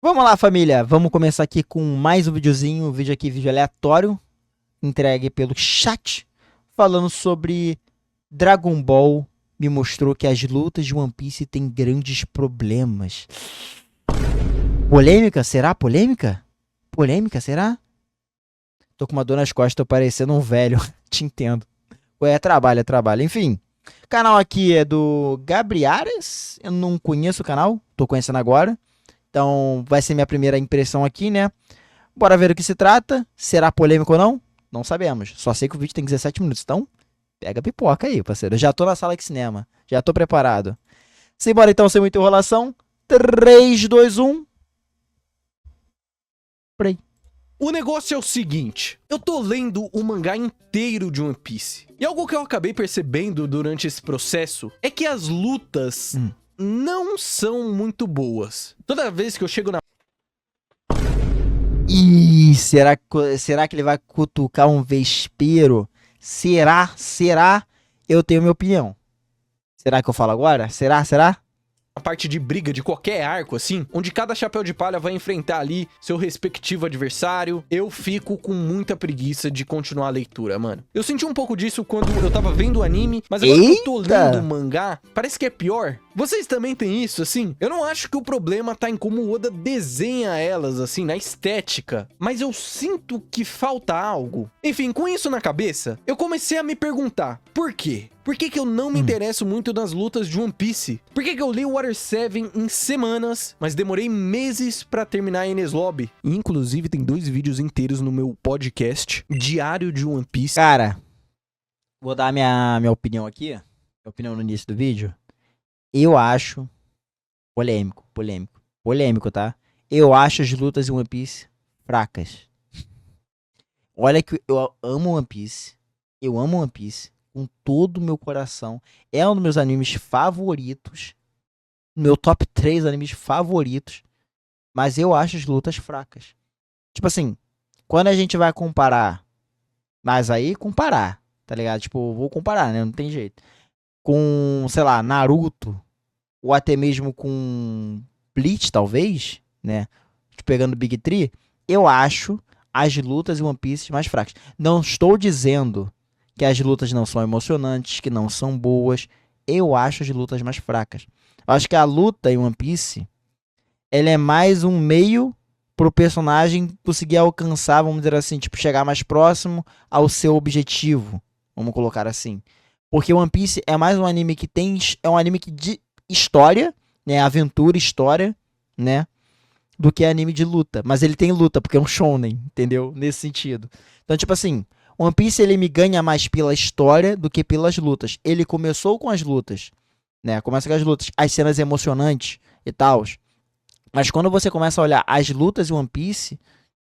Vamos lá, família. Vamos começar aqui com mais um videozinho. Vídeo aleatório, entregue pelo chat, falando sobre Dragon Ball. Me mostrou que as lutas de One Piece têm grandes problemas. Polêmica? Será polêmica? Polêmica, será? Tô com uma dor nas costas, tô parecendo um velho. Te entendo. Ué, é trabalho. Enfim, o canal aqui é do Gabriares. Eu não conheço o canal, tô conhecendo agora. Então, vai ser minha primeira impressão aqui, né? Bora ver do que se trata. Será polêmico ou não? Não sabemos. Só sei que o vídeo tem 17 minutos. Então, pega a pipoca aí, parceiro. Eu já tô na sala de cinema. Já tô preparado. Simbora então, sem muita enrolação. 3, 2, 1. Play. O negócio é o seguinte, eu tô lendo o mangá inteiro de One Piece. E algo que eu acabei percebendo durante esse processo é que as lutas não são muito boas. Toda vez que eu chego na... Ih, será que ele vai cutucar um vespeiro? Será? Eu tenho minha opinião. Será que eu falo agora? Será? A parte de briga de qualquer arco, assim, onde cada chapéu de palha vai enfrentar ali seu respectivo adversário, eu fico com muita preguiça de continuar a leitura, mano. Eu senti um pouco disso quando eu tava vendo o anime, mas agora que eu tô lendo o mangá, parece que é pior. Vocês também têm isso, assim? Eu não acho que o problema tá em como o Oda desenha elas, assim, na estética, mas eu sinto que falta algo. Enfim, com isso na cabeça, eu comecei a me perguntar, por quê? Por que eu não me interesso muito nas lutas de One Piece? Por que eu li Water 7 em semanas, mas demorei meses pra terminar Enies Lobby? E, inclusive, tem 2 vídeos inteiros no meu podcast, Diário de One Piece. Cara, vou dar minha opinião aqui. Minha opinião no início do vídeo. Eu acho polêmico, tá? Eu acho as lutas de One Piece fracas. Olha que eu amo One Piece. Eu amo One Piece com todo o meu coração. É um dos meus animes favoritos. Meu top 3 animes favoritos. Mas eu acho as lutas fracas. Tipo assim, quando a gente vai comparar, mas aí comparar, tá ligado? Tipo, vou comparar, né? Não tem jeito. Com, sei lá, Naruto, ou até mesmo com Bleach, talvez, né? Pegando Big Tree, eu acho as lutas em One Piece mais fracas. Não estou dizendo que as lutas não são emocionantes, que não são boas. Eu acho as lutas mais fracas. Eu acho que a luta em One Piece, ela é mais um meio pro personagem conseguir alcançar, vamos dizer assim, tipo, chegar mais próximo ao seu objetivo. Vamos colocar assim. Porque One Piece é mais um anime que tem... É um anime que de história, né? Aventura, história, né? Do que anime de luta. Mas ele tem luta, porque é um shonen, entendeu? Nesse sentido. Então, tipo assim, One Piece ele me ganha mais pela história do que pelas lutas. Ele começou com as lutas, né? Começa com as lutas, as cenas emocionantes e tal. Mas quando você começa a olhar as lutas de One Piece,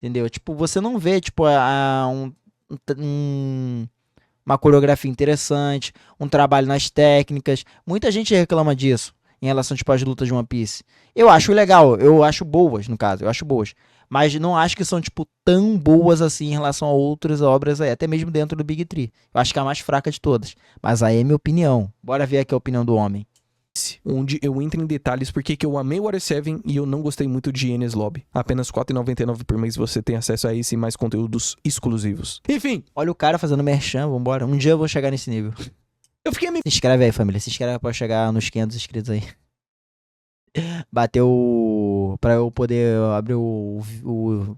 entendeu? Tipo, você não vê, tipo, uma coreografia interessante, um trabalho nas técnicas. Muita gente reclama disso em relação, tipo, às lutas de One Piece. Eu acho legal, eu acho boas, no caso, eu acho boas. Mas não acho que são, tipo, tão boas assim em relação a outras obras aí, até mesmo dentro do Big Tree. Eu acho que é a mais fraca de todas. Mas aí é minha opinião. Bora ver aqui a opinião do homem. Onde eu entro em detalhes porque que eu amei Water 7 e eu não gostei muito de Enies Lobby. Apenas R$ 4,99 por mês você tem acesso a esse e mais conteúdos exclusivos. Enfim. Olha o cara fazendo merchan, vambora. Um dia eu vou chegar nesse nível. Eu fiquei me... Se inscreve aí, família. Se inscreve pra chegar nos 500 inscritos aí. Bateu pra eu poder abrir o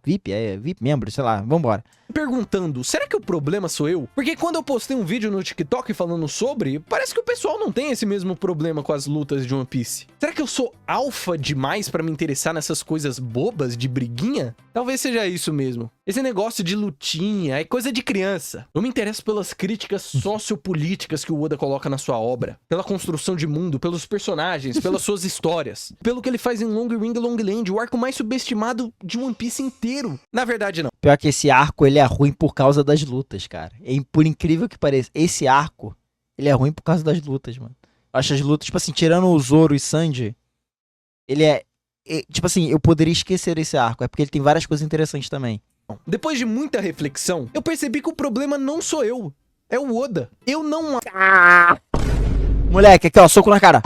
VIP, VIP membro, sei lá, vambora. perguntando, será que o problema sou eu? Porque quando eu postei um vídeo no TikTok falando sobre, parece que o pessoal não tem esse mesmo problema com as lutas de One Piece. Será que eu sou alfa demais pra me interessar nessas coisas bobas de briguinha? Talvez seja isso mesmo. Esse negócio de lutinha é coisa de criança. Eu me interesso pelas críticas sociopolíticas que o Oda coloca na sua obra, pela construção de mundo, pelos personagens, pelas suas histórias, pelo que ele faz em Long Ring Long Land, o arco mais subestimado de One Piece inteiro. Na verdade, não. Pior que esse arco, ele é ruim por causa das lutas, cara. Por incrível que pareça, esse arco, ele é ruim por causa das lutas, mano. Eu acho as lutas, tipo assim, tirando o Zoro e Sanji, ele tipo assim, eu poderia esquecer esse arco, é porque ele tem várias coisas interessantes também. Depois de muita reflexão, eu percebi que o problema não sou eu, é o Oda. Eu não... Moleque, aqui ó, soco na cara.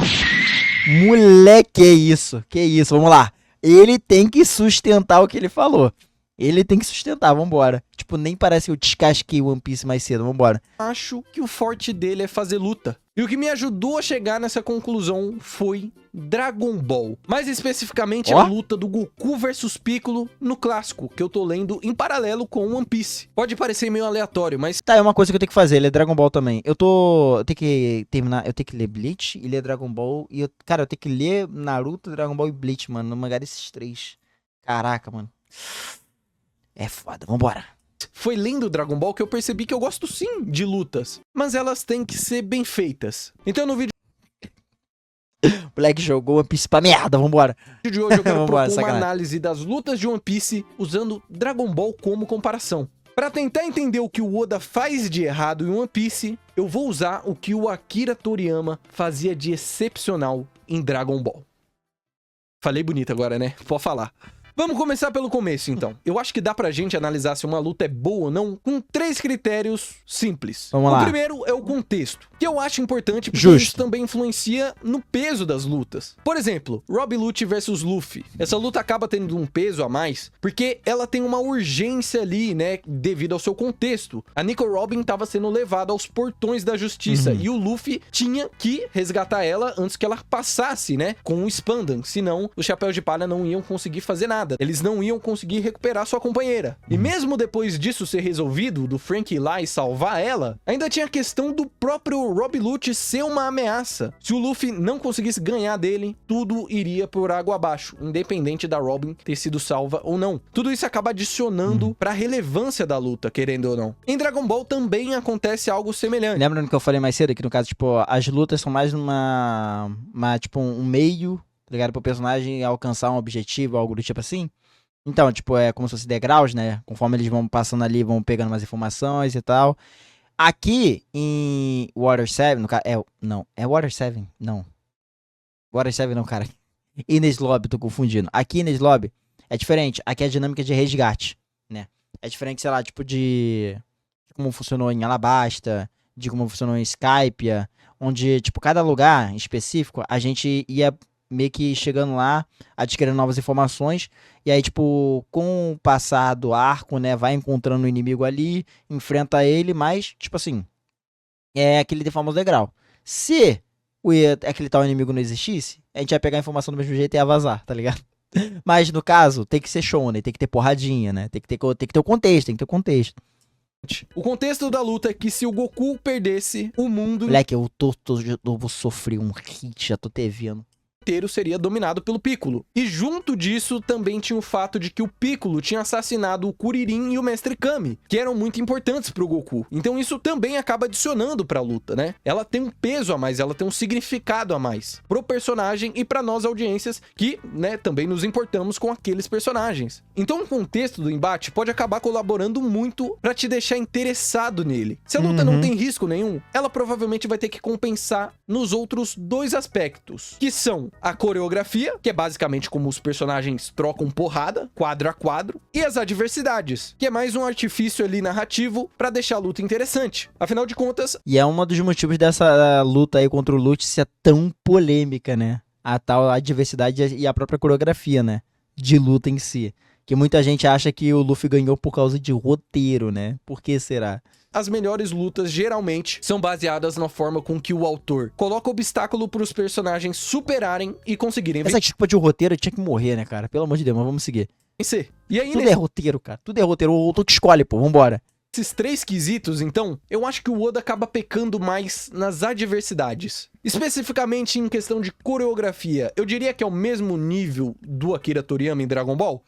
Moleque, que isso, vamos lá. Ele tem que sustentar o que ele falou. Ele tem que sustentar, vambora. Tipo, nem parece que eu descasquei o One Piece mais cedo, vambora. Acho que o forte dele é fazer luta. E o que me ajudou a chegar nessa conclusão foi Dragon Ball. Mais especificamente a luta do Goku versus Piccolo no clássico, que eu tô lendo em paralelo com One Piece. Pode parecer meio aleatório, mas... Tá, é uma coisa que eu tenho que fazer, ler Dragon Ball também. Eu tenho que terminar, eu tenho que ler Bleach e ler Dragon Ball. E cara, eu tenho que ler Naruto, Dragon Ball e Bleach, mano. No mangá desses 3. Caraca, mano. É foda, vambora. Foi lendo Dragon Ball que eu percebi que eu gosto sim de lutas, mas elas têm que ser bem feitas. Então no vídeo O Black jogou One Piece pra merda, vambora. de hoje eu quero Vambora, propor uma sacanagem. análise das lutas de One Piece usando Dragon Ball como comparação. Para tentar entender o que o Oda faz de errado em One Piece, eu vou usar o que o Akira Toriyama fazia de excepcional em Dragon Ball. Falei bonito agora, né? Pode falar. Vamos começar pelo começo, então. Eu acho que dá pra gente analisar se uma luta é boa ou não com 3 critérios simples. Vamos lá. O primeiro é o contexto, que eu acho importante porque Justo. isso também influencia no peso das lutas. Por exemplo, Rob Lucci versus Luffy. Essa luta acaba tendo um peso a mais porque ela tem uma urgência ali, né, devido ao seu contexto. A Nico Robin tava sendo levada aos portões da justiça e o Luffy tinha que resgatar ela antes que ela passasse, né, com o Spandan, senão os Chapéus de Palha não iam conseguir fazer nada. Eles não iam conseguir recuperar sua companheira. E mesmo depois disso ser resolvido, do Frank ir lá e salvar ela, ainda tinha a questão do próprio Rob Lucci ser uma ameaça. Se o Luffy não conseguisse ganhar dele, tudo iria por água abaixo, independente da Robin ter sido salva ou não. Tudo isso acaba adicionando pra relevância da luta, querendo ou não. Em Dragon Ball também acontece algo semelhante. Lembra do que eu falei mais cedo? Que no caso, tipo, as lutas são mais tipo, um meio, tá ligado? Pro personagem alcançar um objetivo, algo do tipo assim. Então, tipo, é como se fosse degraus, né? Conforme eles vão passando ali, vão pegando mais informações e tal. Aqui em Water 7, no caso, não, é Water 7? Não. Water 7 não, cara. Ines Lobby, tô confundindo. Aqui Ines Lobby é diferente. Aqui é a dinâmica de resgate, né? É diferente, sei lá, tipo de como funcionou em Alabasta, de como funcionou em Skypiea, onde, tipo, cada lugar em específico, a gente ia meio que chegando lá, adquirindo novas informações, e aí, tipo, com o passar do arco, né, vai encontrando o inimigo ali, enfrenta ele, mas, tipo assim, é aquele famoso degrau. Se aquele tal inimigo não existisse, a gente ia pegar a informação do mesmo jeito e ia vazar, tá ligado? Mas, no caso, tem que ser shonen, tem que ter porradinha, né, tem que ter o contexto, tem que ter o contexto. O contexto da luta é que se o Goku perdesse, o mundo Moleque, eu vou sofrer um hit, já tô te vendo. inteiro seria dominado pelo Piccolo. E junto disso também tinha o fato de que o Piccolo tinha assassinado o Kuririn e o Mestre Kami, que eram muito importantes pro Goku. Então isso também acaba adicionando pra luta, né? Ela tem um peso a mais, ela tem um significado a mais pro personagem e pra nós audiências que, né, também nos importamos com aqueles personagens. Então o contexto do embate pode acabar colaborando muito pra te deixar interessado nele. Se a luta não tem risco nenhum, ela provavelmente vai ter que compensar nos outros 2 aspectos, que são a coreografia, que é basicamente como os personagens trocam porrada, quadro a quadro, e as adversidades, que é mais um artifício ali narrativo pra deixar a luta interessante. Afinal de contas, E é um dos motivos dessa luta aí contra o Lute ser tão polêmica, né? A tal adversidade e a própria coreografia, né? De luta em si. Que muita gente acha que o Luffy ganhou por causa de roteiro, né? Por que será? as melhores lutas geralmente são baseadas na forma com que o autor coloca obstáculo para os personagens superarem e conseguirem Essa desculpa de roteiro tinha que morrer, né, cara? Pelo amor de Deus, mas vamos seguir. vencer. E aí, Tudo é roteiro, cara. Tudo é roteiro. O autor que escolhe, pô. Vambora. nesses 3 quesitos, então, eu acho que o Oda acaba pecando mais nas adversidades. Especificamente em questão de coreografia, eu diria que é o mesmo nível do Akira Toriyama em Dragon Ball?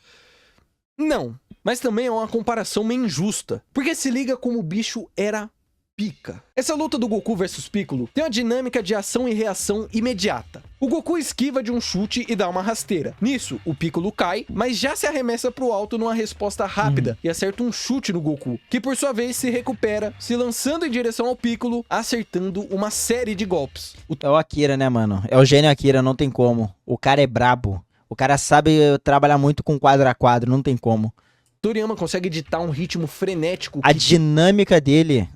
Não, mas também é uma comparação meio injusta, porque se liga como o bicho era pica. Essa luta do Goku versus Piccolo tem uma dinâmica de ação e reação imediata. O Goku esquiva de um chute e dá uma rasteira. Nisso, o Piccolo cai, mas já se arremessa pro alto numa resposta rápida e acerta um chute no Goku, que por sua vez se recupera, se lançando em direção ao Piccolo, acertando uma série de golpes. É o Akira, né, mano? É o gênio Akira, não tem como. O cara é brabo. O cara sabe trabalhar muito com quadro a quadro, não tem como. Toriyama consegue editar um ritmo frenético. A dinâmica dele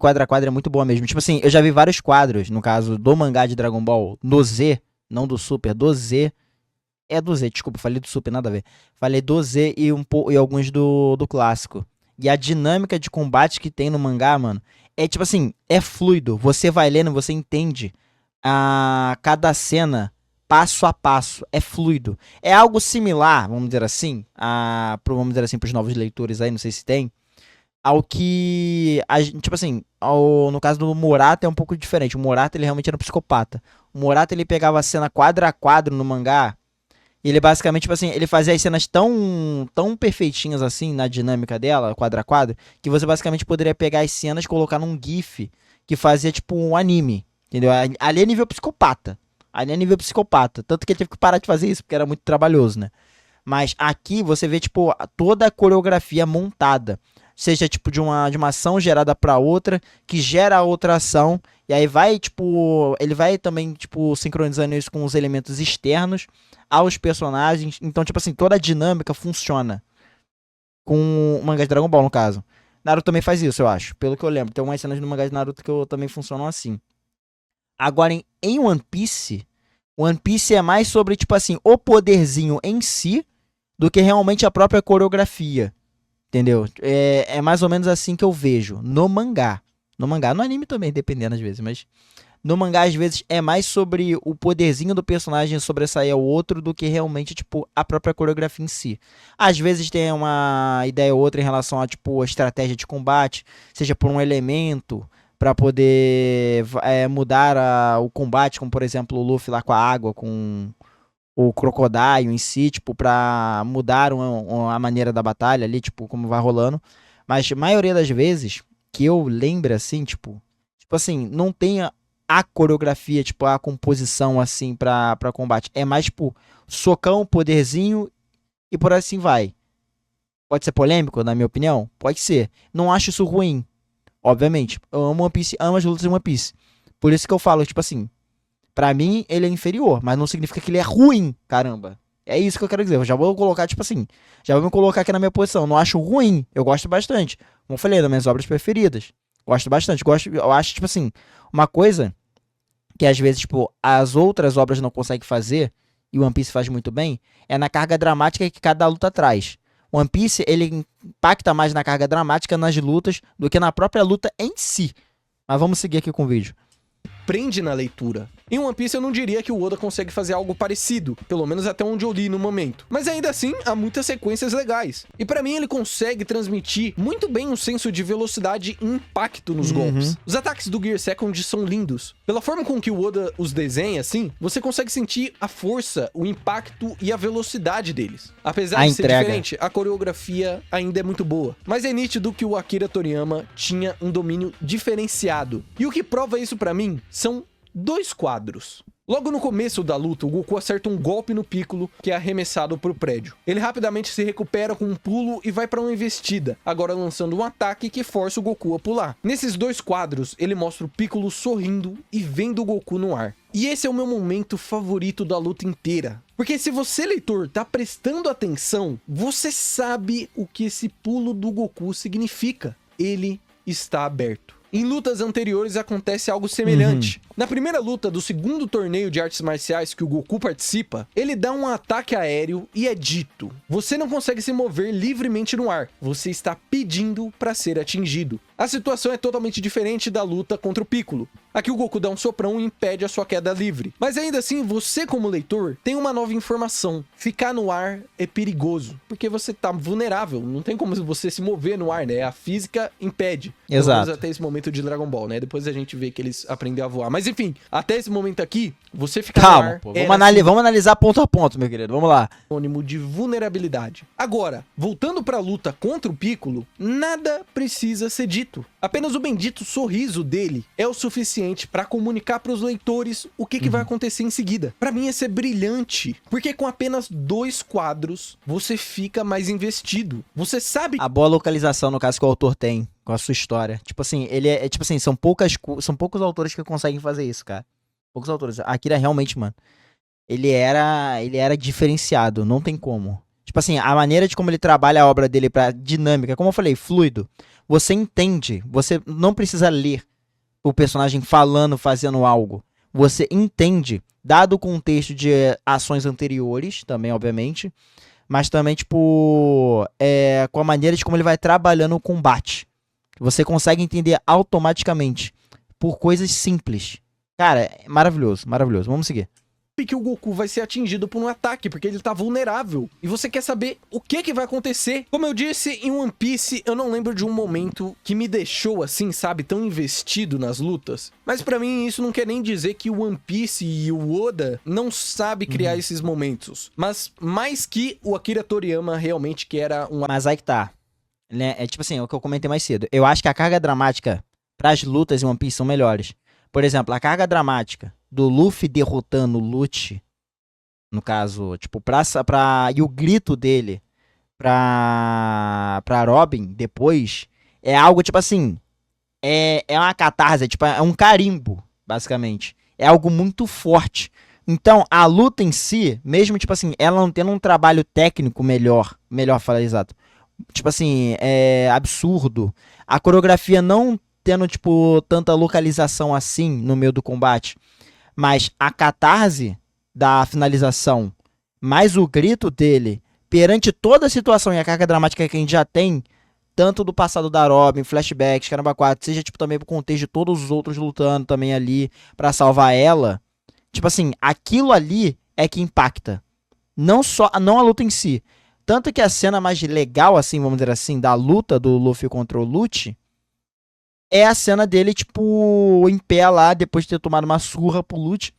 quadro a quadro é muito boa mesmo. Tipo assim, eu já vi vários quadros, no caso do mangá de Dragon Ball, do Z, não do Super, do Z. É do Z, desculpa, falei do Super, nada a ver. Falei do Z e alguns do clássico. E a dinâmica de combate que tem no mangá, mano, é tipo assim, é fluido. Você vai lendo, você entende cada cena passo a passo. É fluido. É algo similar, vamos dizer assim, vamos dizer assim, pros novos leitores aí, não sei se tem, ao que, tipo assim, no caso do Murata é um pouco diferente. O Murata, ele realmente era um psicopata. O Murata, ele pegava a cena quadro a quadro no mangá, e ele basicamente, tipo assim, ele fazia as cenas tão perfeitinhas assim, na dinâmica dela, quadro a quadro, que você basicamente poderia pegar as cenas e colocar num GIF que fazia, tipo, um anime, entendeu? Ali é nível psicopata. Ali é nível psicopata. Tanto que ele teve que parar de fazer isso, porque era muito trabalhoso, né? Mas aqui você vê, tipo, toda a coreografia montada. Seja, tipo, de uma ação gerada pra outra, que gera outra ação. E aí vai, tipo, ele vai também, tipo, sincronizando isso com os elementos externos aos personagens. Então, tipo assim, toda a dinâmica funciona. Com o mangá de Dragon Ball, no caso. Naruto também faz isso, eu acho. Pelo que eu lembro. Tem umas cenas no mangá de Naruto que também funcionam assim. Agora, em One Piece é mais sobre, tipo assim, o poderzinho em si do que realmente a própria coreografia. Entendeu? É mais ou menos assim que eu vejo no mangá. No mangá, no anime também, dependendo às vezes, mas no mangá às vezes é mais sobre o poderzinho do personagem sobressair ao outro do que realmente, tipo, a própria coreografia em si. Às vezes tem uma ideia ou outra em relação a, tipo, a estratégia de combate, seja por um elemento para poder mudar o combate, como por exemplo o Luffy lá com a água, com o Crocodile em si, tipo, pra mudar a maneira da batalha ali, tipo, como vai rolando. Mas a maioria das vezes que eu lembro assim, tipo assim, não tem a coreografia, tipo, a composição assim pra combate. É mais, tipo, socão, poderzinho e por assim vai. Pode ser polêmico, na minha opinião? Pode ser. Não acho isso ruim, obviamente. Eu amo One Piece, amo as lutas de One Piece. Por isso que eu falo, tipo assim, pra mim, ele é inferior, mas não significa que ele é ruim, caramba. É isso que eu quero dizer. Eu já vou colocar, tipo assim, já vou me colocar aqui na minha posição. Não acho ruim, eu gosto bastante. Como eu falei, é das minhas obras preferidas. Gosto bastante. Eu acho, tipo assim, uma coisa que às vezes, tipo, as outras obras não conseguem fazer, e o One Piece faz muito bem, é na carga dramática que cada luta traz. O One Piece, ele impacta mais na carga dramática nas lutas do que na própria luta em si. Mas vamos seguir aqui com o vídeo. Prende na leitura. Em One Piece eu não diria que o Oda consegue fazer algo parecido, pelo menos até onde eu li no momento. Mas ainda assim, há muitas sequências legais. E pra mim ele consegue transmitir muito bem um senso de velocidade e impacto nos golpes. Os ataques do Gear Second são lindos. Pela forma com que o Oda os desenha, assim, você consegue sentir a força, o impacto e a velocidade deles. Apesar de ser diferente, a coreografia ainda é muito boa. Mas é nítido que o Akira Toriyama tinha um domínio diferenciado. E o que prova isso pra mim são 2 quadros. Logo no começo da luta, o Goku acerta um golpe no Piccolo, que é arremessado pro prédio. Ele rapidamente se recupera com um pulo e vai para uma investida, agora lançando um ataque que força o Goku a pular. Nesses 2 quadros, ele mostra o Piccolo sorrindo e vendo o Goku no ar. E esse é o meu momento favorito da luta inteira. Porque se você, leitor, tá prestando atenção, você sabe o que esse pulo do Goku significa. Ele está aberto. Em lutas anteriores acontece algo semelhante. Na primeira luta do segundo torneio de artes marciais que o Goku participa, ele dá um ataque aéreo e é dito: você não consegue se mover livremente no ar, você está pedindo para ser atingido. A situação é totalmente diferente da luta contra o Piccolo. Aqui o Goku dá um soprão e impede a sua queda livre. Mas ainda assim, você como leitor tem uma nova informação. Ficar no ar é perigoso, porque você tá vulnerável, não tem como você se mover no ar, né? A física impede. Exato. Até esse momento de Dragon Ball, né? Depois a gente vê que eles aprendem a voar. Mas enfim, até esse momento aqui, você ficar no ar... Pô, vamos analisar ponto a ponto, meu querido. Vamos lá. Sinônimo de vulnerabilidade. Agora, voltando pra luta contra o Piccolo, nada precisa ser dito. Apenas o bendito sorriso dele é o suficiente pra comunicar pros leitores o que vai acontecer em seguida. Pra mim, isso é brilhante, porque com apenas 2 quadros, você fica mais investido. Você sabe... A boa localização, no caso, que o autor tem com a sua história. Tipo assim, ele tipo assim, são poucos autores que conseguem fazer isso, cara. Poucos autores. Akira realmente, mano, ele era diferenciado, não tem como. Tipo assim, a maneira de como ele trabalha a obra dele pra dinâmica, como eu falei, fluido. Você entende, você não precisa ler o personagem falando, fazendo algo. você entende, dado o contexto de ações anteriores, também, obviamente, mas também, tipo, com a maneira de como ele vai trabalhando o combate. Você consegue entender automaticamente, por coisas simples. Cara, é maravilhoso, maravilhoso. Vamos seguir. Que o Goku vai ser atingido por um ataque, porque ele tá vulnerável. E você quer saber o que vai acontecer. Como eu disse, em One Piece, eu não lembro de um momento que me deixou assim, sabe, tão investido nas lutas. Mas pra mim, isso não quer nem dizer que o One Piece e o Oda não sabe criar esses momentos. Mas mais que o Akira Toriyama realmente que era um... Mas aí que tá. Né? É tipo assim, o que eu comentei mais cedo. Eu acho que a carga dramática pras lutas em One Piece são melhores. Por exemplo, a carga dramática do Luffy derrotando o Lucci, no caso, tipo, e o grito dele pra Robin depois, é algo, tipo assim, é uma catarse, tipo, é um carimbo, basicamente. É algo muito forte. Então, a luta em si, mesmo, tipo assim, ela não tendo um trabalho técnico melhor falar exato, tipo assim, é absurdo, a coreografia não tendo, tipo, tanta localização assim no meio do combate, mas a catarse da finalização, mais o grito dele, perante toda a situação e a carga dramática que a gente já tem, tanto do passado da Robin, flashbacks, caramba 4, seja tipo também pro contexto de todos os outros lutando também ali pra salvar ela, tipo assim, aquilo ali é que impacta. Não a luta em si. Tanto que a cena mais legal, assim, vamos dizer assim, da luta do Luffy contra o Lucci, é a cena dele, tipo, em pé lá, depois de ter tomado uma surra pro Lucci,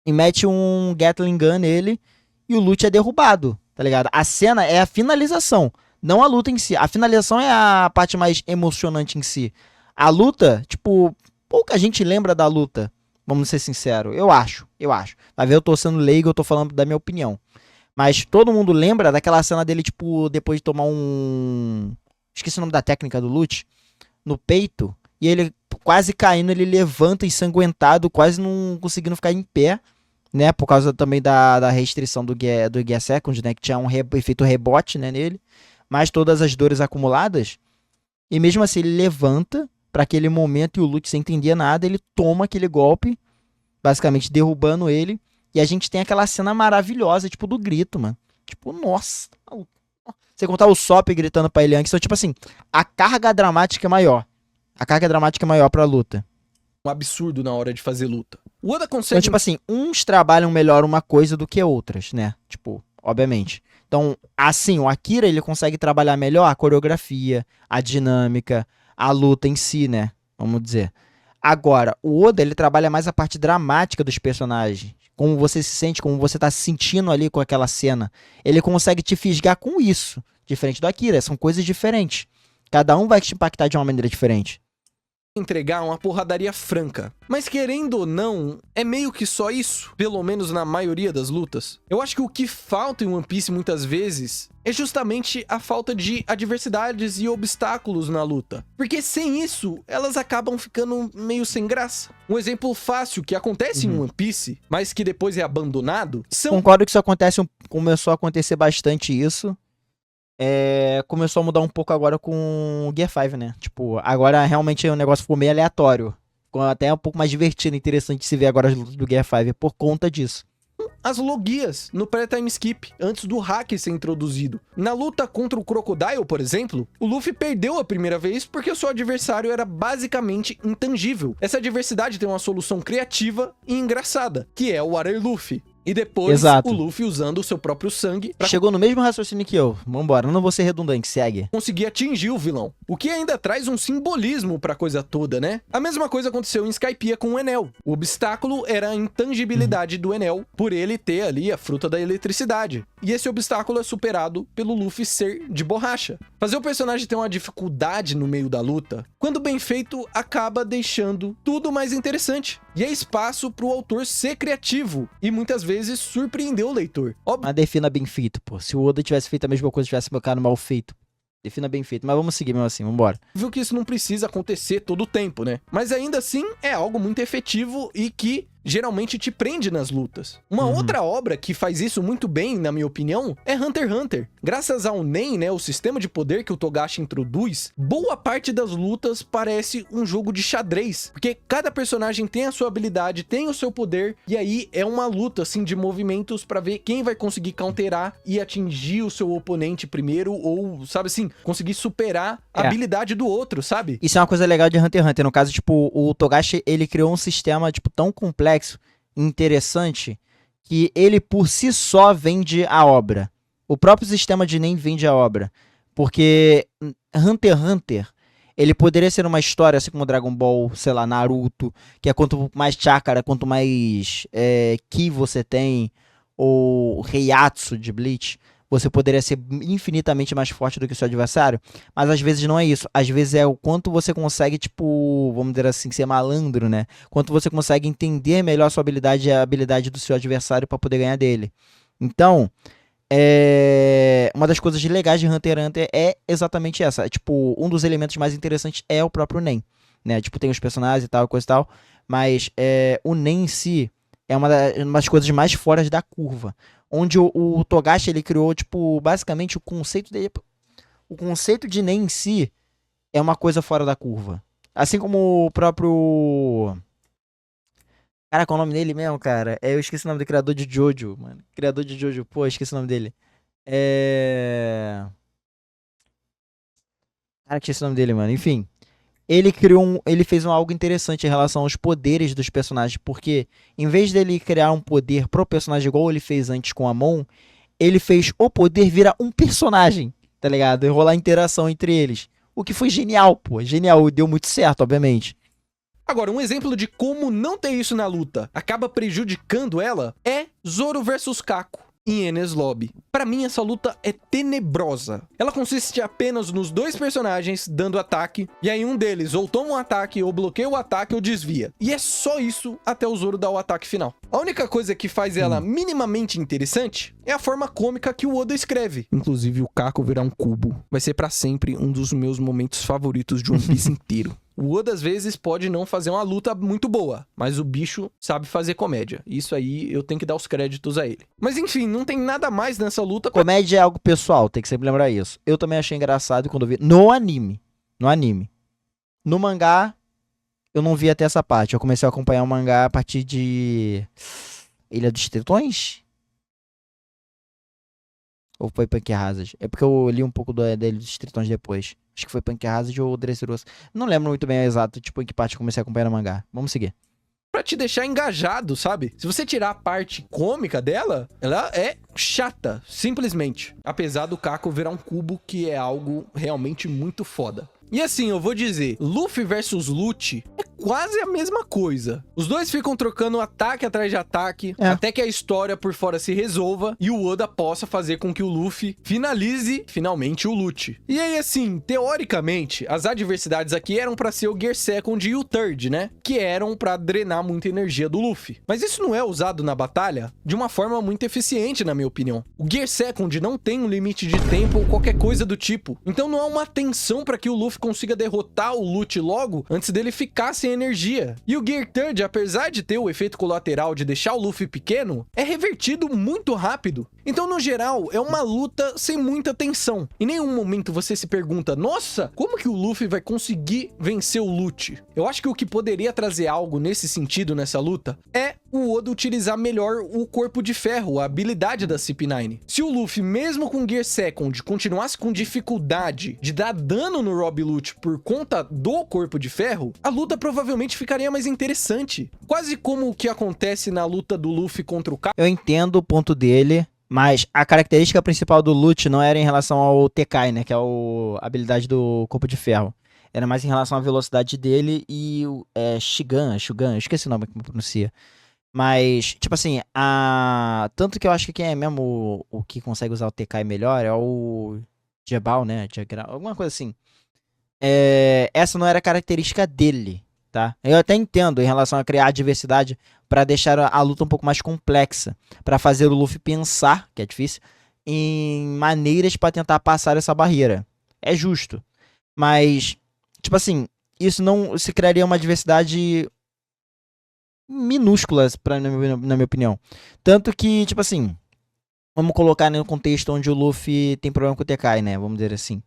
e mete um Gatling Gun nele, e o Lucci é derrubado, tá ligado? A cena é a finalização, não a luta em si. A finalização é a parte mais emocionante em si. A luta, tipo, pouca gente lembra da luta, vamos ser sinceros. Eu acho. Vai ver, eu tô sendo leigo, eu tô falando da minha opinião. Mas todo mundo lembra daquela cena dele, tipo, depois de tomar um... Esqueci o nome da técnica do Lucci. No peito. E ele quase caindo, ele levanta ensanguentado, quase não conseguindo ficar em pé. Né? Por causa também da restrição do Gear Second, né? Que tinha um efeito rebote, né, nele. Mas todas as dores acumuladas. E mesmo assim ele levanta para aquele momento e o Lucci sem entender nada. Ele toma aquele golpe. Basicamente derrubando ele. E a gente tem aquela cena maravilhosa, tipo, do grito, mano. Tipo, nossa. Você contar o Sop gritando pra ele antes. Então, tipo assim, a carga dramática é maior. A carga dramática é maior pra luta. Um absurdo na hora de fazer luta. O Oda consegue... Então, tipo assim, uns trabalham melhor uma coisa do que outras, né? Tipo, obviamente. Então, assim, o Akira, ele consegue trabalhar melhor a coreografia, a dinâmica, a luta em si, né? Vamos dizer. Agora, o Oda, ele trabalha mais a parte dramática dos personagens. Como você se sente, como você tá se sentindo ali com aquela cena. Ele consegue te fisgar com isso. Diferente do Akira, são coisas diferentes. Cada um vai te impactar de uma maneira diferente. Entregar uma porradaria franca. Mas querendo ou não, é meio que só isso, pelo menos na maioria das lutas. Eu acho que o que falta em One Piece muitas vezes é justamente a falta de adversidades e obstáculos na luta. Porque sem isso, elas acabam ficando meio sem graça. Um exemplo fácil que acontece em One Piece, mas que depois é abandonado, são... Concordo que isso começou a acontecer bastante isso. Começou a mudar um pouco agora com o Gear 5, né? Tipo, agora realmente o negócio ficou meio aleatório. Ficou até um pouco mais divertido, interessante de se ver agora as lutas do Gear 5 por conta disso. As logias no pré-time skip, antes do hack ser introduzido. Na luta contra o Crocodile, por exemplo, o Luffy perdeu a primeira vez porque o seu adversário era basicamente intangível. Essa adversidade tem uma solução criativa e engraçada, que é o Water Luffy. E depois, Exato. O Luffy usando o seu próprio sangue pra Chegou no mesmo raciocínio que eu. Vambora, não vou ser redundante, segue. conseguir atingir o vilão. O que ainda traz um simbolismo pra coisa toda, né? A mesma coisa aconteceu em Skypiea com o Enel. O obstáculo era a intangibilidade do Enel, por ele ter ali a fruta da eletricidade. E esse obstáculo é superado pelo Luffy ser de borracha. Fazer o personagem ter uma dificuldade no meio da luta, quando bem feito, acaba deixando tudo mais interessante. E é espaço pro autor ser criativo e muitas vezes surpreender o leitor. Mas defina bem feito, pô. Se o Oda tivesse feito a mesma coisa, tivesse colocado mal feito. Defina bem feito. Mas vamos seguir mesmo assim, vambora. Viu que isso não precisa acontecer todo o tempo, né? Mas ainda assim, é algo muito efetivo e que geralmente te prende nas lutas. Uma outra obra que faz isso muito bem, na minha opinião, é Hunter x Hunter. Graças ao Nen, né, o sistema de poder que o Togashi introduz, boa parte das lutas parece um jogo de xadrez, porque cada personagem tem a sua habilidade, tem o seu poder, e aí é uma luta, assim, de movimentos pra ver quem vai conseguir counterar e atingir o seu oponente primeiro, ou, sabe assim, conseguir superar a habilidade do outro, sabe? Isso é uma coisa legal de Hunter x Hunter. No caso, tipo, o Togashi, ele criou um sistema, tipo, tão complexo e interessante que ele, por si só, vende a obra. O próprio sistema de Nen vende a obra. Porque Hunter x Hunter, ele poderia ser uma história, assim como Dragon Ball, sei lá, Naruto, que é quanto mais chakra, quanto mais ki você tem, ou Heiatsu de Bleach, você poderia ser infinitamente mais forte do que o seu adversário, mas às vezes não é isso. Às vezes é o quanto você consegue, tipo, vamos dizer assim, ser malandro, né? Quanto você consegue entender melhor a sua habilidade e a habilidade do seu adversário para poder ganhar dele. Então, uma das coisas legais de Hunter x Hunter é exatamente essa. É, tipo, um dos elementos mais interessantes é o próprio Nen, né? Tipo, tem os personagens e tal, coisa e tal, mas o Nen em si é uma das coisas mais fora da curva. Onde o Togashi, ele criou, tipo, basicamente o conceito dele. O conceito de Nen em si é uma coisa fora da curva. Assim como o próprio... Cara, qual é o nome dele mesmo, cara? Eu esqueci o nome do criador de Jojo, mano. Criador de Jojo, pô, esqueci o nome dele. Cara, esqueci o nome dele, mano. Enfim, ele fez algo interessante em relação aos poderes dos personagens, porque em vez dele criar um poder pro personagem igual ele fez antes com a Mon, ele fez o poder virar um personagem, tá ligado? E rolar interação entre eles. O que foi genial, pô. Genial, deu muito certo, obviamente. Agora, um exemplo de como não ter isso na luta acaba prejudicando ela é Zoro versus Kako em Enies Lobby. Pra mim, essa luta é tenebrosa. Ela consiste apenas nos dois personagens dando ataque, e aí um deles ou toma um ataque, ou bloqueia o ataque, ou desvia. E é só isso até o Zoro dar o ataque final. A única coisa que faz ela minimamente interessante é a forma cômica que o Oda escreve. Inclusive, o Kako virar um cubo vai ser pra sempre um dos meus momentos favoritos de One Piece inteiro. O Oda, às vezes, pode não fazer uma luta muito boa, mas o bicho sabe fazer comédia. Isso aí eu tenho que dar os créditos a ele. Mas enfim, não tem nada mais nessa luta. Comédia é algo pessoal, tem que sempre lembrar isso. Eu também achei engraçado quando eu vi. No anime. No anime. No mangá, eu não vi até essa parte. Eu comecei a acompanhar o mangá a partir de Ilha dos Tritões? Ou foi Punk Hazard? É porque eu li um pouco da Ilha dos Tritões depois. Acho que foi Punk Hazard ou Dressrosa. Não lembro muito bem exato, tipo, em que parte eu comecei a acompanhar no mangá. Vamos seguir. Pra te deixar engajado, sabe? Se você tirar a parte cômica dela, ela é chata, simplesmente. Apesar do Kako virar um cubo, que é algo realmente muito foda. E assim, eu vou dizer, Luffy versus Lute é quase a mesma coisa. Os dois ficam trocando ataque atrás de ataque, até que a história por fora se resolva e o Oda possa fazer com que o Luffy finalize finalmente o Lute. E aí assim, teoricamente, as adversidades aqui eram pra ser o Gear Second e o Third, né? Que eram pra drenar muita energia do Luffy. Mas isso não é usado na batalha de uma forma muito eficiente, na minha opinião. O Gear Second não tem um limite de tempo ou qualquer coisa do tipo. Então não há uma tensão pra que o Luffy consiga derrotar o Lute logo antes dele ficar sem energia. E o Gear Third, apesar de ter o efeito colateral de deixar o Luffy pequeno, é revertido muito rápido. Então, no geral, é uma luta sem muita tensão. Em nenhum momento você se pergunta, nossa, como que o Luffy vai conseguir vencer o Lute? Eu acho que o que poderia trazer algo nesse sentido nessa luta é o Oda utilizar melhor o corpo de ferro, a habilidade da CP9. Se o Luffy, mesmo com Gear Second, continuasse com dificuldade de dar dano no Rob Lute por conta do corpo de ferro, a luta provavelmente ficaria mais interessante. Quase como o que acontece na luta do Luffy contra o K. Eu entendo o ponto dele, mas a característica principal do Lute não era em relação ao Tekai, né? Que é a habilidade do corpo de ferro. Era mais em relação à velocidade dele e o Shugan, eu esqueci o nome que pronuncia. Mas, tipo assim, tanto que eu acho que quem é mesmo o que consegue usar o Tekai melhor é o Jebal, né? Alguma coisa assim. Essa não era a característica dele, tá? Eu até entendo em relação a criar diversidade pra deixar a luta um pouco mais complexa, pra fazer o Luffy pensar, que é difícil, em maneiras pra tentar passar essa barreira. É justo. Mas, tipo assim, isso não se criaria uma diversidade minúsculas, na minha opinião. Tanto que, tipo assim, vamos colocar no contexto onde o Luffy tem problema com o Tekai, né? Vamos dizer assim.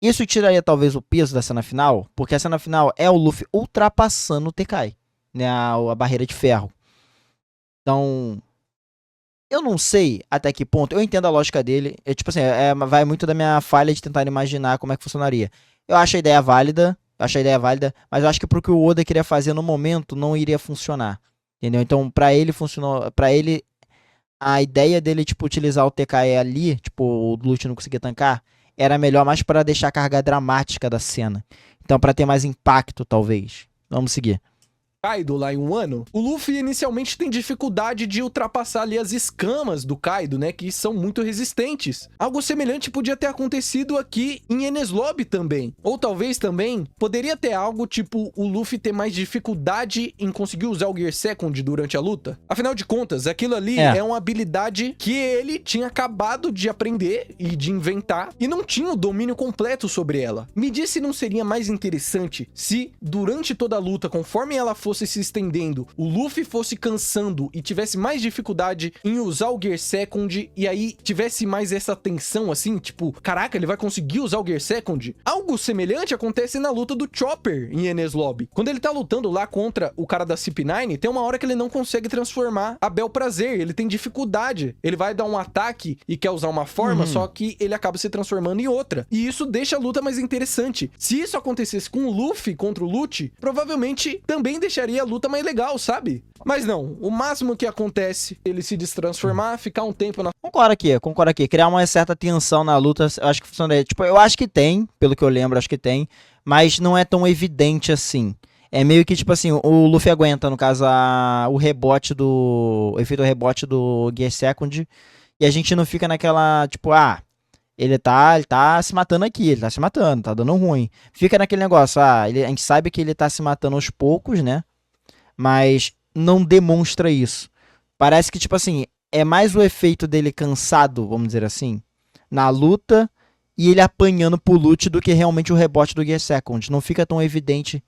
Isso tiraria talvez o peso da cena final, porque a cena final é o Luffy ultrapassando o Tekai, né? A barreira de ferro. Então, eu não sei até que ponto. Eu entendo a lógica dele. Tipo assim, vai muito da minha falha de tentar imaginar como é que funcionaria. Eu acho a ideia válida. Mas eu acho que pro que o Oda queria fazer no momento não iria funcionar. Entendeu? Então, pra ele funcionou. Pra ele, a ideia dele, tipo, utilizar o TKE ali, tipo, o Lute não conseguia tancar, era melhor mais pra deixar a carga dramática da cena. Então, pra ter mais impacto, talvez. Vamos seguir. Kaido lá em um ano, o Luffy inicialmente tem dificuldade de ultrapassar ali as escamas do Kaido, né, que são muito resistentes. Algo semelhante podia ter acontecido aqui em Enies Lobby também. Ou talvez também poderia ter algo tipo o Luffy ter mais dificuldade em conseguir usar o Gear Second durante a luta. Afinal de contas, aquilo ali é uma habilidade que ele tinha acabado de aprender e de inventar e não tinha o domínio completo sobre ela. Me diz se não seria mais interessante se durante toda a luta, conforme ela fosse se estendendo, o Luffy fosse cansando e tivesse mais dificuldade em usar o Gear Second e aí tivesse mais essa tensão assim, tipo, caraca, ele vai conseguir usar o Gear Second? Algo semelhante acontece na luta do Chopper em Enies Lobby. Quando ele tá lutando lá contra o cara da CP9, tem uma hora que ele não consegue transformar a Bel Prazer, ele tem dificuldade. Ele vai dar um ataque e quer usar uma forma, só que ele acaba se transformando em outra. E isso deixa a luta mais interessante. Se isso acontecesse com o Luffy contra o Lute, provavelmente também deixaria a luta mais legal, sabe? Mas não, o máximo que acontece é ele se destransformar, ficar um tempo na... Concordo aqui. Criar uma certa tensão na luta, eu acho que funciona. Tipo, eu acho que tem, pelo que eu lembro, acho que tem, mas não é tão evidente assim. É meio que, tipo assim, o Luffy aguenta, no caso, o rebote do... O efeito rebote do Gear Second, e a gente não fica naquela, tipo, ele tá se matando aqui, ele tá se matando, tá dando ruim. Fica naquele negócio, a gente sabe que ele tá se matando aos poucos, né? Mas não demonstra isso. Parece que, tipo assim, é mais o efeito dele cansado, vamos dizer assim, na luta e ele apanhando pro Lute do que realmente o rebote do Gear Second. Não fica tão evidente,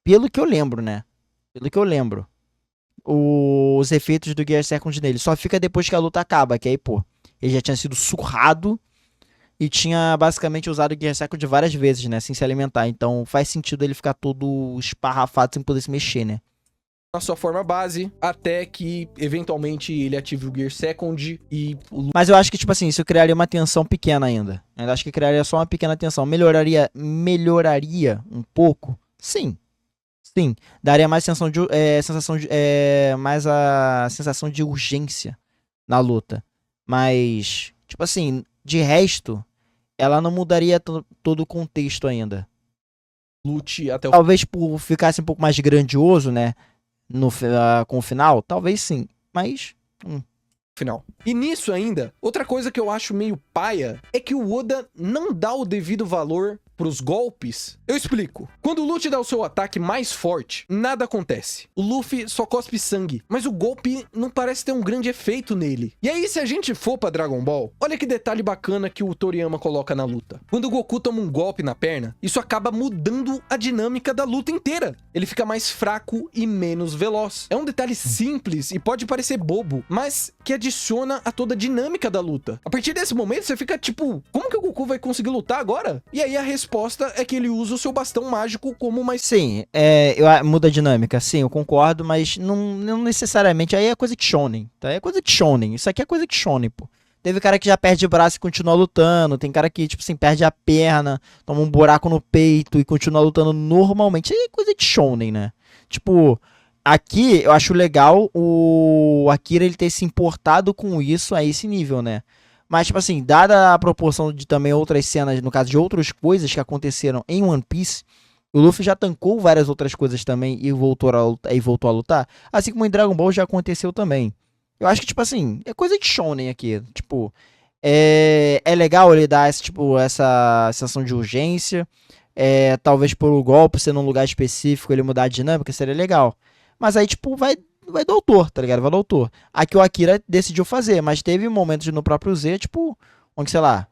pelo que eu lembro, né? Pelo que eu lembro. Os efeitos do Gear Second nele. Só fica depois que a luta acaba, que aí, pô, ele já tinha sido surrado e tinha basicamente usado o Gear Second várias vezes, né? Sem se alimentar. Então faz sentido ele ficar todo esparrafado sem poder se mexer, né? na sua forma base, até que eventualmente ele ative o Gear Second e o... Mas eu acho que, tipo assim, isso criaria uma tensão pequena ainda. Eu acho que criaria só uma pequena tensão. Melhoraria um pouco? Sim. Sim. Daria mais sensação de, mais a sensação de urgência na luta. Mas, tipo assim, de resto, ela não mudaria todo o contexto ainda. lute até o Talvez por ficasse um pouco mais grandioso, né? Com o final, talvez sim. Mas. final. E nisso ainda, outra coisa que eu acho meio paia é que o Oda não dá o devido valor pros golpes. Eu explico. Quando o Luffy dá o seu ataque mais forte, nada acontece. O Luffy só cospe sangue, mas o golpe não parece ter um grande efeito nele. E aí, se a gente for pra Dragon Ball, olha que detalhe bacana que o Toriyama coloca na luta. Quando o Goku toma um golpe na perna, isso acaba mudando a dinâmica da luta inteira. Ele fica mais fraco e menos veloz. É um detalhe simples e pode parecer bobo, mas que adiciona a toda a dinâmica da luta. A partir desse momento, você fica tipo, como que o Goku vai conseguir lutar agora? E aí a resposta é que ele usa o seu bastão mágico como uma... Sim, muda a dinâmica, sim, eu concordo, mas não necessariamente, aí é coisa de shonen, tá? É coisa de shonen, isso aqui é coisa de shonen, pô. Teve cara que já perde o braço e continua lutando, tem cara que, tipo assim, perde a perna, toma um buraco no peito e continua lutando normalmente, aí é coisa de shonen, né? Tipo, aqui eu acho legal o Akira ele ter se importado com isso a esse nível, né? Mas, tipo assim, dada a proporção de também outras cenas, no caso de outras coisas que aconteceram em One Piece, o Luffy já tancou várias outras coisas também e voltou a lutar. Assim como em Dragon Ball já aconteceu também. Eu acho que, tipo assim, é coisa de shonen aqui. Tipo, é legal ele dar essa sensação de urgência. Talvez por o golpe ser num lugar específico, ele mudar a dinâmica, seria legal. Mas aí, tipo, vai do autor, tá ligado? Vai do autor. Aqui o Akira decidiu fazer, mas teve momentos no próprio Z, tipo, onde, sei lá,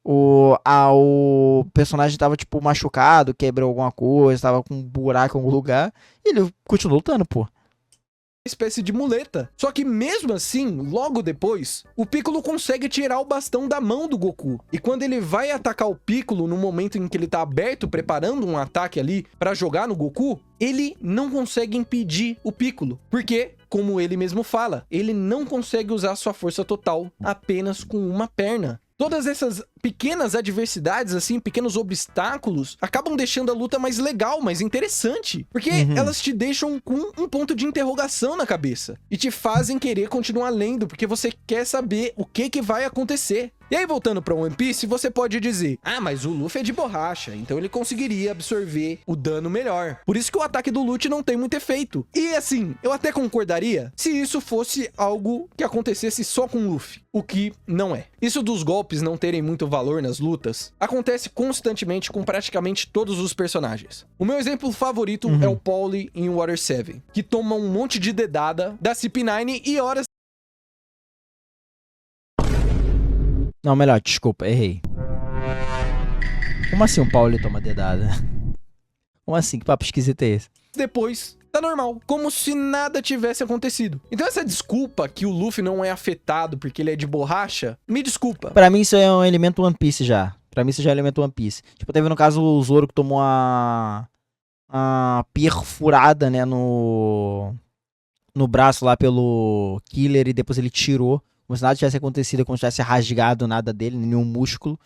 o personagem tava, tipo, machucado, quebrou alguma coisa, tava com um buraco em algum lugar, e ele continuou lutando, pô. espécie de muleta. Só que mesmo assim, logo depois, o Piccolo consegue tirar o bastão da mão do Goku. E quando ele vai atacar o Piccolo no momento em que ele tá aberto, preparando um ataque ali pra jogar no Goku, ele não consegue impedir o Piccolo. Porque, como ele mesmo fala, ele não consegue usar sua força total apenas com uma perna. Todas essas pequenas adversidades, assim, pequenos obstáculos, acabam deixando a luta mais legal, mais interessante. Porque elas te deixam com um ponto de interrogação na cabeça. E te fazem querer continuar lendo, porque você quer saber o que vai acontecer. E aí, voltando pra One Piece, você pode dizer: ah, mas o Luffy é de borracha, então ele conseguiria absorver o dano melhor. Por isso que o ataque do Luffy não tem muito efeito. E assim, eu até concordaria se isso fosse algo que acontecesse só com o Luffy, o que não é. Isso dos golpes não terem muito valor nas lutas acontece constantemente com praticamente todos os personagens. O meu exemplo favorito é o Pauli em Water 7, que toma um monte de dedada da CP9 e horas... Não, melhor, desculpa, errei. Como assim o Paulo toma dedada? Como assim? Que papo esquisito é esse? depois tá normal, como se nada tivesse acontecido. Então essa desculpa que o Luffy não é afetado porque ele é de borracha, me desculpa. Pra mim isso é um elemento One Piece já. Pra mim isso já é um elemento One Piece. Tipo, teve no caso o Zoro que tomou a perfurada, né, no braço lá pelo Killer e depois ele tirou. Como se nada tivesse acontecido, como se tivesse rasgado nada dele, nenhum músculo.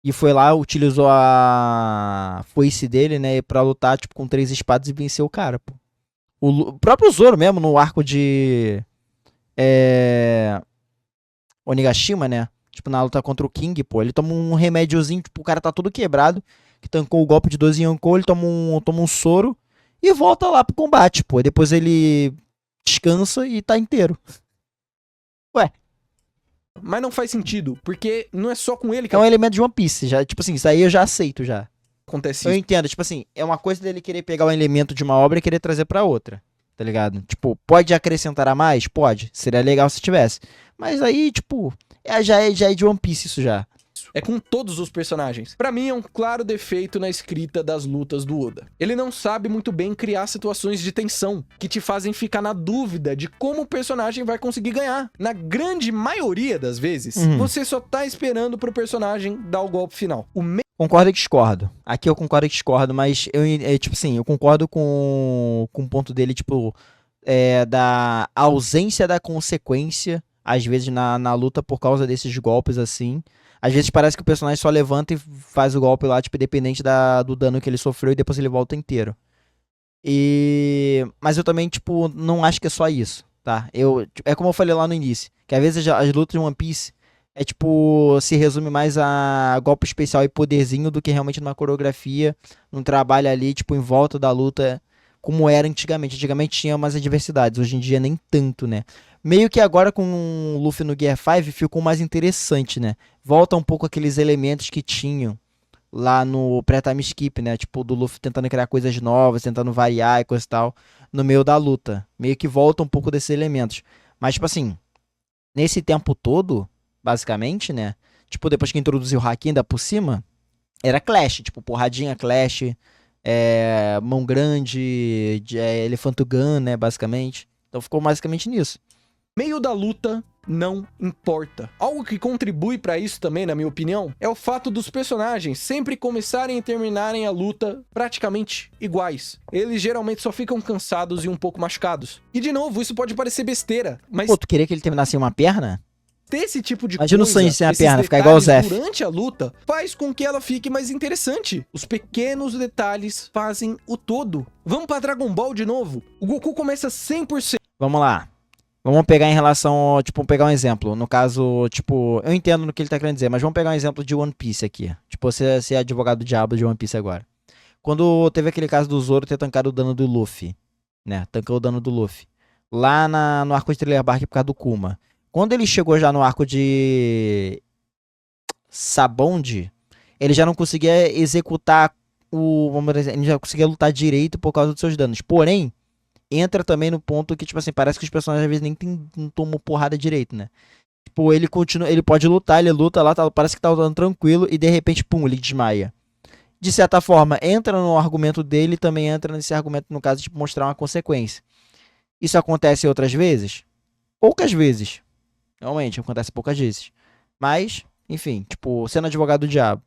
E foi lá, utilizou a foice dele, né, pra lutar, tipo, com 3 espadas e venceu o cara, pô. O próprio Zoro mesmo, no arco de Onigashima, né, tipo, na luta contra o King, pô, ele toma um remédiozinho, tipo, o cara tá todo quebrado, que tancou o golpe de 12 Yonkou, ele toma um soro e volta lá pro combate, pô. E depois ele descansa e tá inteiro. Ué. Mas não faz sentido, porque não é só com ele que É um elemento de One Piece, já, tipo assim, isso aí eu já aceito já. acontece Eu isso. entendo, tipo assim, é uma coisa dele querer pegar um elemento de uma obra e querer trazer pra outra, tá ligado? Tipo, pode acrescentar a mais? Pode, seria legal se tivesse. Mas aí, tipo, já é de One Piece isso já. É com todos os personagens. Pra mim é um claro defeito na escrita das lutas do Oda. Ele não sabe muito bem criar situações de tensão, que te fazem ficar na dúvida de como o personagem vai conseguir ganhar. Na grande maioria das vezes, você só tá esperando pro personagem dar o golpe final. Concordo e discordo. Aqui eu concordo e discordo, mas tipo assim, eu concordo com o ponto dele, tipo, da ausência da consequência, às vezes, na luta por causa desses golpes, assim. Às vezes parece que o personagem só levanta e faz o golpe lá, tipo, independente do dano que ele sofreu e depois ele volta inteiro. Mas eu também, tipo, não acho que é só isso, tá? É como eu falei lá no início, que às vezes as lutas de One Piece tipo, se resume mais a golpe especial e poderzinho do que realmente numa coreografia, num trabalho ali, tipo, em volta da luta, como era antigamente. Antigamente tinha umas adversidades, hoje em dia nem tanto, né? Meio que agora com o Luffy no Gear 5 ficou mais interessante, né? Volta um pouco aqueles elementos que tinham lá no pré-time skip, né? Tipo, do Luffy tentando criar coisas novas, tentando variar e coisa e tal, no meio da luta. Meio que volta um pouco desses elementos. Mas, tipo assim, nesse tempo todo, basicamente, né? Tipo, depois que introduziu o Haki ainda por cima, era Clash, tipo, porradinha Clash, mão grande, Elefanto Gun, né, basicamente. Então ficou basicamente nisso. Meio da luta não importa. Algo que contribui pra isso também, na minha opinião, é o fato dos personagens sempre começarem e terminarem a luta praticamente iguais. Eles geralmente só ficam cansados e um pouco machucados. E de novo, isso pode parecer besteira, mas Pô, tu queria que ele terminasse em uma perna? ter esse tipo de Imagina o coisa, Sanji sem a esses perna, ficar igual o detalhes Zef. durante a luta, faz com que ela fique mais interessante. Os pequenos detalhes fazem o todo. Vamos pra Dragon Ball de novo. O Goku começa 100%. Vamos lá. Vamos pegar em relação, tipo, pegar um exemplo. No caso, tipo, eu entendo no que ele tá querendo dizer, mas vamos pegar um exemplo de One Piece aqui. Tipo, você é advogado do diabo de One Piece agora. Quando teve aquele caso do Zoro ter tancado o dano do Luffy, né? Tancou o dano do Luffy. Lá no arco de Thriller Bark por causa do Kuma. Quando ele chegou já no arco de Sabond, ele já não conseguia executar vamos dizer, ele já conseguia lutar direito por causa dos seus danos. Porém, entra também no ponto que, tipo assim, parece que os personagens às vezes nem não tomam porrada direito, né? Tipo, ele continua, ele pode lutar, ele luta lá, parece que tá lutando tranquilo e de repente, pum, ele desmaia. De certa forma, entra no argumento dele e também entra nesse argumento, no caso, de tipo, mostrar uma consequência. Isso acontece outras vezes? Poucas vezes. Realmente, acontece poucas vezes. Mas, enfim, tipo, sendo advogado do diabo.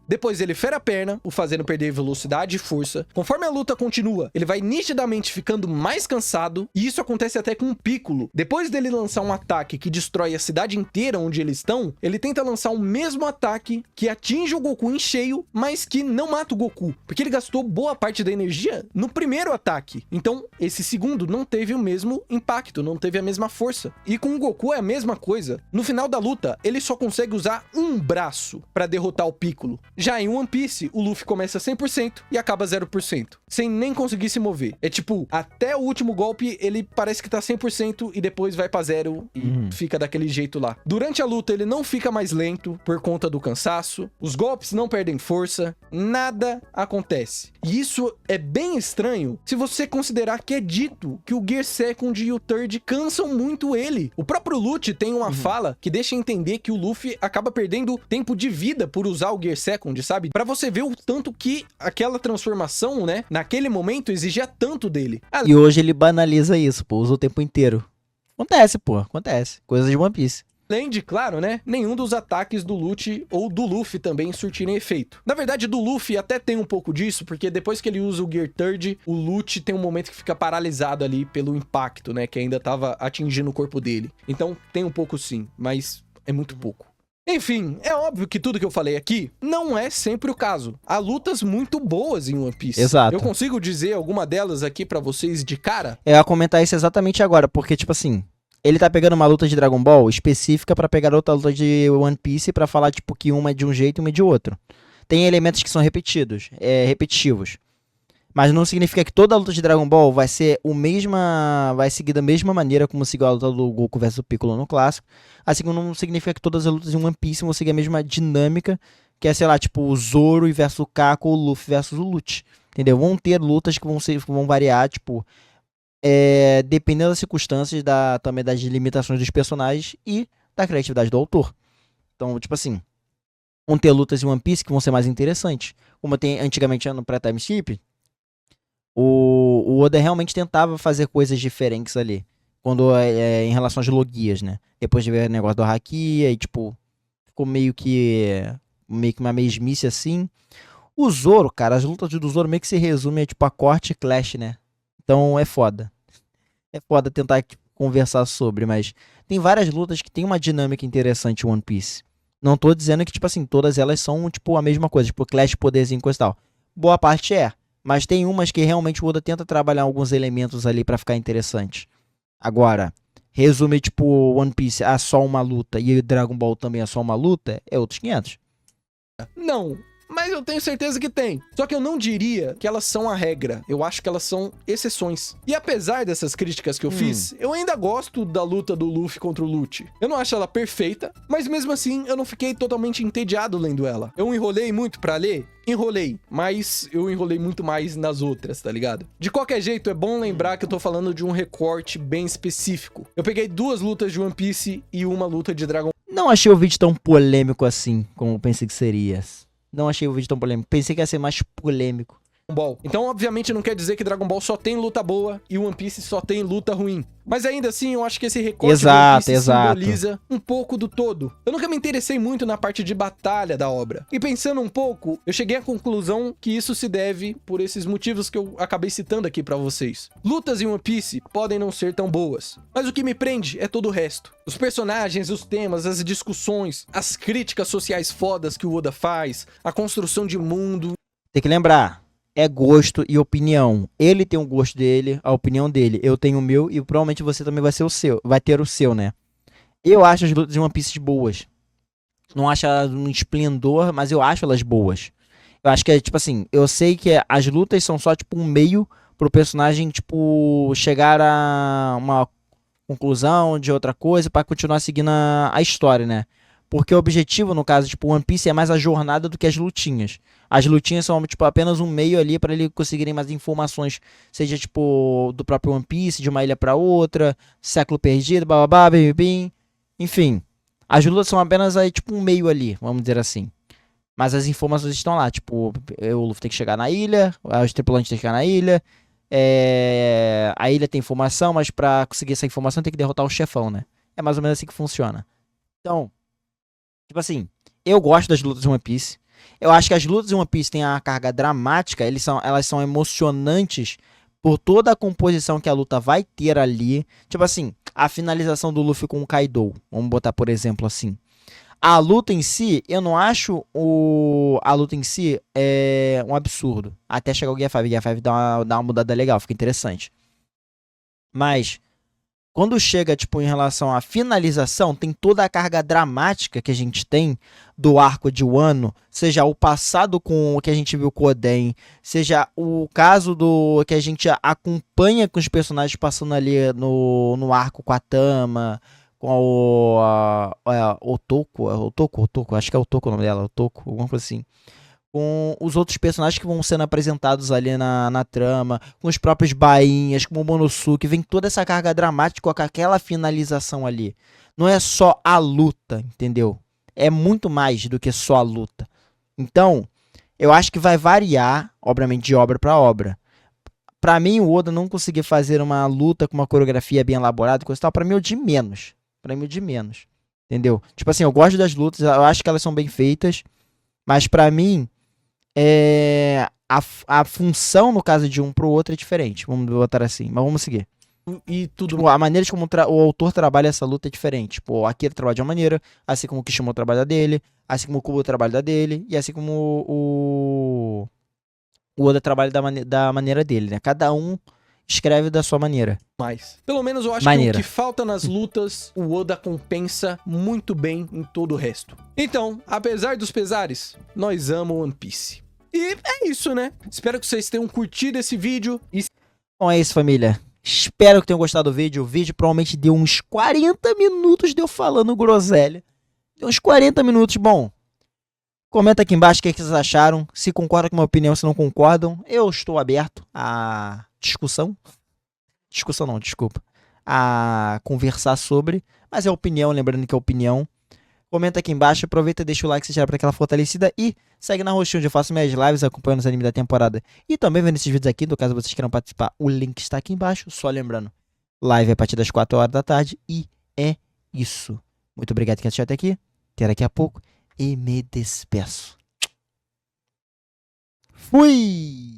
Depois ele fere a perna, o fazendo perder velocidade e força. Conforme a luta continua, ele vai nitidamente ficando mais cansado, e isso acontece até com o Piccolo. Depois dele lançar um ataque que destrói a cidade inteira onde eles estão, ele tenta lançar o mesmo ataque que atinge o Goku em cheio, mas que não mata o Goku, porque ele gastou boa parte da energia no primeiro ataque. Então, esse segundo não teve o mesmo impacto, não teve a mesma força. E com o Goku é a mesma coisa. No final da luta, ele só consegue usar um braço para derrotar o Piccolo. Já em One Piece, o Luffy começa 100% e acaba 0%, sem nem conseguir se mover. É tipo, até o último golpe, ele parece que tá 100% e depois vai pra 0 e fica daquele jeito lá. Durante a luta, ele não fica mais lento por conta do cansaço, os golpes não perdem força, nada acontece. E isso é bem estranho se você considerar que é dito que o Gear Second e o Third cansam muito ele. O próprio Lute tem uma fala que deixa entender que o Luffy acaba perdendo tempo de vida por usar o Gear Second, sabe? Pra você ver o tanto que aquela transformação, né, naquele momento exigia tanto dele. E hoje ele banaliza isso, pô, usa o tempo inteiro. Acontece, pô, acontece. Coisa de One Piece. Além de, claro, né, nenhum dos ataques do Lute ou do Luffy também surtirem efeito. Na verdade, do Luffy até tem um pouco disso, porque depois que ele usa o Gear Third, o Lute tem um momento que fica paralisado ali pelo impacto, né, que ainda tava atingindo o corpo dele. Então, tem um pouco sim, mas é muito pouco. Enfim, é óbvio que tudo que eu falei aqui não é sempre o caso. Há lutas muito boas em One Piece. Exato. Eu consigo dizer alguma delas aqui pra vocês de cara? Eu ia comentar isso exatamente agora, porque, tipo assim, ele tá pegando uma luta de Dragon Ball específica pra pegar outra luta de One Piece pra falar, tipo, que uma é de um jeito e uma é de outro. Tem elementos que são repetitivos. Mas não significa que toda a luta de Dragon Ball vai ser vai seguir da mesma maneira como seguiu a luta do Goku vs Piccolo no clássico. Assim como não significa que todas as lutas em One Piece vão seguir a mesma dinâmica, que é, sei lá, tipo, o Zoro versus o Kako ou o Luffy versus o Lute. Entendeu? Vão ter lutas que vão variar, tipo, dependendo das circunstâncias, também das limitações dos personagens e da criatividade do autor. Então, tipo assim, vão ter lutas em One Piece que vão ser mais interessantes. Como tem antigamente no pré-time skip, o Oda realmente tentava fazer coisas diferentes ali. Quando em relação às logias, né? Depois de ver o negócio do Haki, aí tipo, ficou meio que uma mesmice assim. O Zoro, cara, as lutas do Zoro meio que se resumem a tipo a corte e clash, né? Então é foda. É foda tentar tipo, conversar sobre, mas tem várias lutas que tem uma dinâmica interessante em One Piece. Não tô dizendo que, tipo assim, todas elas são, tipo, a mesma coisa. Tipo, clash, poderzinho, coisa e tal. Boa parte é. Mas tem umas que realmente o Oda tenta trabalhar alguns elementos ali pra ficar interessante. Agora, resumir, tipo, One Piece a só uma luta e Dragon Ball também a só uma luta, é outros 500. Não, mas eu tenho certeza que tem. Só que eu não diria que elas são a regra. Eu acho que elas são exceções. E apesar dessas críticas que eu fiz, eu ainda gosto da luta do Luffy contra o Lute. Eu não acho ela perfeita, mas mesmo assim eu não fiquei totalmente entediado lendo ela. Eu enrolei muito pra ler? Enrolei, mas eu enrolei muito mais nas outras, tá ligado? De qualquer jeito, é bom lembrar que eu tô falando de um recorte bem específico. Eu peguei 2 lutas de One Piece e uma luta de Dragon Ball. Não achei o vídeo tão polêmico assim, como eu pensei que seria. Não achei o vídeo tão polêmico. Pensei que ia ser mais polêmico. Então, obviamente, não quer dizer que Dragon Ball só tem luta boa e One Piece só tem luta ruim. Mas ainda assim, eu acho que esse recorte de One Piece simboliza um pouco do todo. Eu nunca me interessei muito na parte de batalha da obra. E pensando um pouco, eu cheguei à conclusão que isso se deve por esses motivos que eu acabei citando aqui pra vocês. Lutas em One Piece podem não ser tão boas, mas o que me prende é todo o resto. Os personagens, os temas, as discussões, as críticas sociais fodas que o Oda faz, a construção de mundo. Tem que lembrar, é gosto e opinião. Ele tem o gosto dele, a opinião dele. Eu tenho o meu e provavelmente você também vai ter o seu, né? Eu acho as lutas de One Piece boas. Não acho elas um esplendor, mas eu acho elas boas. Eu acho que é tipo assim, eu sei que as lutas são só tipo um meio pro personagem tipo chegar a uma conclusão de outra coisa pra continuar seguindo a história, né? Porque o objetivo, no caso, tipo, One Piece é mais a jornada do que as lutinhas. As lutinhas são, tipo, apenas um meio ali para eles conseguirem mais informações. Seja, tipo, do próprio One Piece, de uma ilha para outra, século perdido, bababá, bim. Enfim, as lutas são apenas aí, tipo, um meio ali, vamos dizer assim. Mas as informações estão lá, tipo, o Luffy tem que chegar na ilha, os tripulantes têm que chegar na ilha, A ilha tem informação, mas pra conseguir essa informação tem que derrotar o chefão, né? É mais ou menos assim que funciona. Então, tipo assim, eu gosto das lutas de One Piece. Eu acho que as lutas de One Piece têm a carga dramática, elas são emocionantes por toda a composição que a luta vai ter ali. Tipo assim, a finalização do Luffy com o Kaido. Vamos botar por exemplo assim. A luta em si, eu não acho a luta em si um absurdo. Até chegar o Gear 5. O Gear 5 dá uma mudada legal, fica interessante. Mas quando chega, tipo, em relação à finalização, tem toda a carga dramática que a gente tem do arco de Wano, seja o passado com o que a gente viu com o Oden, seja o caso do que a gente acompanha com os personagens passando ali no arco com a Tama, com Otoko, acho que é Otoko o nome dela, Otoko, alguma coisa assim, com os outros personagens que vão sendo apresentados ali na trama, com os próprios bainhas, como o Momonosuke, vem toda essa carga dramática com aquela finalização ali. Não é só a luta, entendeu? É muito mais do que só a luta. Então, eu acho que vai variar, obviamente, de obra para obra. Pra mim, o Oda não conseguir fazer uma luta com uma coreografia bem elaborada, coisa e tal, pra mim é o de menos. Pra mim é o de menos. Entendeu? Tipo assim, eu gosto das lutas, eu acho que elas são bem feitas, mas pra mim, a função, no caso de um pro outro, é diferente. Vamos botar assim, mas vamos seguir. E tudo. Tipo, a maneira de como o autor trabalha essa luta é diferente. Tipo, o Akira trabalha de uma maneira, assim como o Kishimoto trabalha da dele, assim como o Kubo trabalha da dele, e assim como o Oda trabalha da maneira dele, né? Cada um escreve da sua maneira. Mais. Pelo menos eu acho Maneira. que o que falta nas lutas, o Oda compensa muito bem em todo o resto. Então, apesar dos pesares, nós amamos One Piece. E é isso, né? Espero que vocês tenham curtido esse vídeo. Bom, é isso, família. Espero que tenham gostado do vídeo. O vídeo provavelmente deu uns 40 minutos de eu falando groselha. Deu uns 40 minutos. Bom, comenta aqui embaixo o que vocês acharam. Se concordam com a minha opinião, se não concordam. Eu estou aberto à discussão. Discussão não, desculpa. A conversar sobre. Mas é opinião, lembrando que é opinião. Comenta aqui embaixo, aproveita e deixa o like se tiver para aquela fortalecida e segue na roxinha onde eu faço minhas lives acompanhando os animes da temporada e também vendo esses vídeos aqui, no caso vocês queiram participar, o link está aqui embaixo, só lembrando, live é a partir das 4 horas da tarde e é isso. Muito obrigado por quem assistiu até aqui, até daqui a pouco e me despeço. Fui!